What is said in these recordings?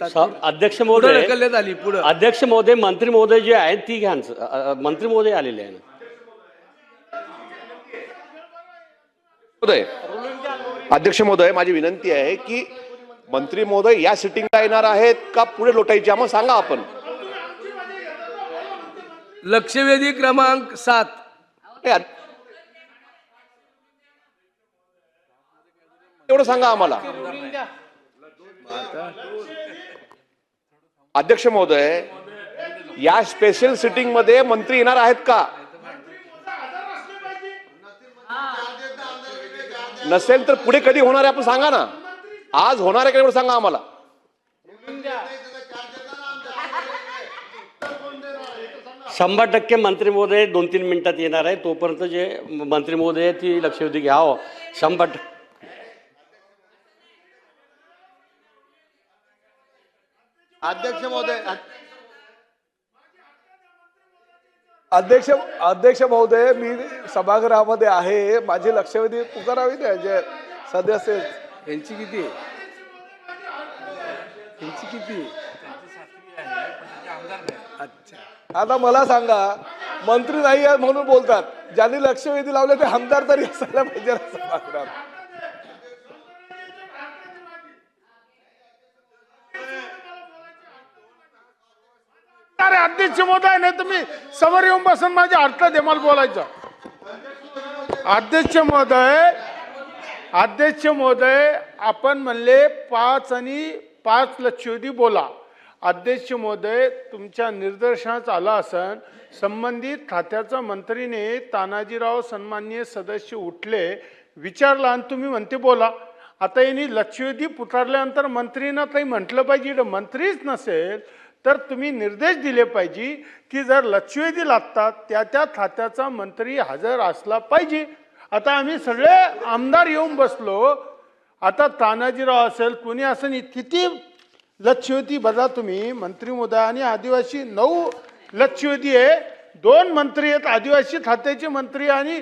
अध्यक्ष महोदय ढकलण्यात आली पुढे. अध्यक्ष महोदय मंत्री महोदय जे आहेत ती घ्या मंत्री महोदय आलेले आहे ना. अध्यक्ष महोदय माझी विनंती आहे की मंत्री महोदय या सिटिंगला येणार आहेत का पुढे लोटायचे आम्हाला सांगा. आपण लक्षवेधी क्रमांक 7 एवढं सांगा आम्हाला. अध्यक्ष महोदय या स्पेशल सिटिंग मध्ये मंत्री येणार आहेत का. नसेल तर पुढे कधी होणार आहे आपण सांगा ना. आज होणार आहे का एवढं सांगा आम्हाला. शंभर टक्के मंत्री महोदय 2-3 मिनिटात येणार आहे. तोपर्यंत जे मंत्री महोदय ती लक्षवेधी घ्यावं. 100%. अध्यक्ष महोदय अध्यक्ष महोदय मी सभागृहामध्ये आहे. माझी लक्षवेधी पुकारावी द्या जे सदस्य यांची किती अच्छा. आता मला सांगा मंत्री नाही आहेत म्हणून बोलतात. ज्यांनी लक्षवेधी लावले ते आमदार तरी असायला पाहिजे ना सभागृहात. अरे अध्यक्ष महोदय नाही तुम्ही समोर येऊन बसून माझ्या अर्थ दे मला बोलायचं. अध्यक्ष महोदय आपण म्हणले 5 आणि 5 लक्षवेधी बोला. अध्यक्ष महोदय तुमच्या निदर्शनास आला असन संबंधित खात्याचा मंत्रीने तानाजीराव सन्माननीय सदस्य उठले विचारला आणि तुम्ही म्हणते बोला. आता यांनी लक्षवेधी पुकारल्यानंतर मंत्रींना काही म्हटलं पाहिजे. मंत्रीच नसेल तर तुम्ही निर्देश दिले पाहिजे की जर लक्षवेधी लागतात त्या खात्याचा मंत्री हजर असला पाहिजे. आता आम्ही सगळे आमदार येऊन बसलो. आता तानाजीराव असेल कोणी असेल किती लक्षवेधी बघा तुम्ही. मंत्री महोदय आणि आदिवासी 9 लक्षवेधी आहे. 2 मंत्री आहेत आदिवासी खात्याचे मंत्री आणि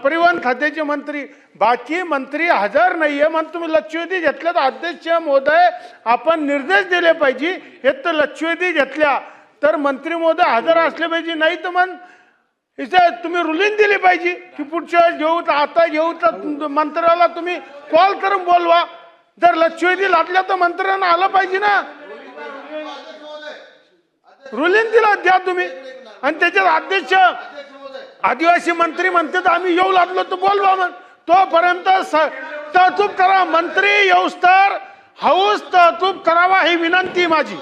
परिवहन खात्याचे मंत्री. बाकी मंत्री हजर नाहीये म्हणून तुम्ही लक्षवेधी घेतल्या. तर अध्यक्ष महोदय आपण निर्देश दिले पाहिजे. हे तर लक्षवेधी घेतल्या तर मंत्री महोदय हजर असले पाहिजे. नाही तर मग इथे तुम्ही रुलिंग दिली पाहिजे की पुढच्या वेळेस घेऊ तर आता घेऊ तर मंत्र्याला तुम्ही कॉल करून बोलवा. जर लक्षवेधी लागल्या तर मंत्र्यांना आलं पाहिजे ना. रुलिंग दिला द्या तुम्ही. आणि त्याच्यात अध्यक्ष आदिवासी मंत्री म्हणतात आम्ही येऊ लागलो तर बोलवा. मग तोपर्यंत तहतूब करा. मंत्री येऊस्तर हाऊस तहतूब करावा ही विनंती माझी.